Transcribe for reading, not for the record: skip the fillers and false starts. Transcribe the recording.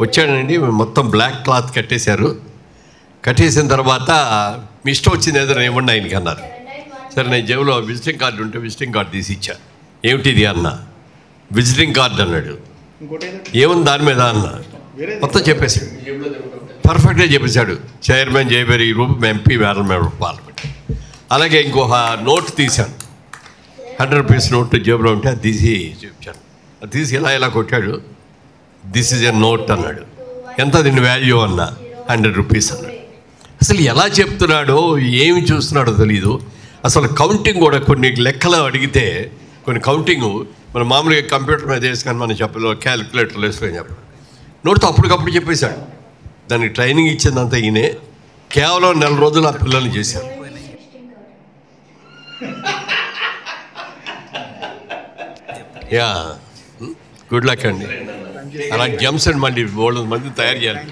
వచ్చాడండి. మొత్తం black cloth కట్టేశారు. కట్టేసిన తర్వాత మీ ఇష్టం వచ్చింది ఏదైనా ఇవ్వండి ఆయనకి అన్నారు. సరే, నేను జేబులో విజిటింగ్ కార్డు ఉంటే విజిటింగ్ కార్డు తీసి ఇచ్చా. ఏమిటిది అన్న? విజిటింగ్ కార్డు అన్నాడు. ఏముంది దాని మీద అన్న? మొత్తం చెప్పేశాడు, పర్ఫెక్ట్గా చెప్పేశాడు. చైర్మన్ జయబేరి గ్రూప్, ఎంపీ వేరల్ పార్లమెంట్. అలాగే ఇంకొక నోట్ తీశాను, 100 రూపీస్ నోట్ జేబులో ఉంటే అది తీసి చూపించాను. అది తీసి ఇలా కొట్టాడు. దిస్ ఈజ్ ఎ నోట్ అన్నాడు. ఎంత దీని వాల్యూ అన్నా? 100 రూపీస్ అన్నాడు. అసలు ఎలా చెప్తున్నాడో ఏమి చూస్తున్నాడో తెలీదు. అసలు కౌంటింగ్ కూడా కొన్ని లెక్కలు అడిగితే కొన్ని కౌంటింగ్ మన మామూలుగా కంప్యూటర్ మీద వేసుకొని మనం చెప్పలేదు, క్యాలిక్యులేటర్లు వేసుకొని చెప్పాలి. నోట్తో అప్పటికప్పుడు చెప్పేశాడు. దానికి ట్రైనింగ్ ఇచ్చిందంతా ఈయనే. కేవలం 4 రోజులు ఆ పిల్లల్ని చేశారు. యా, గుడ్ లక్ అండి. అలాంటి జంప్స్ అండ్ మళ్ళీ 3 మంది తయారు చేయాలి.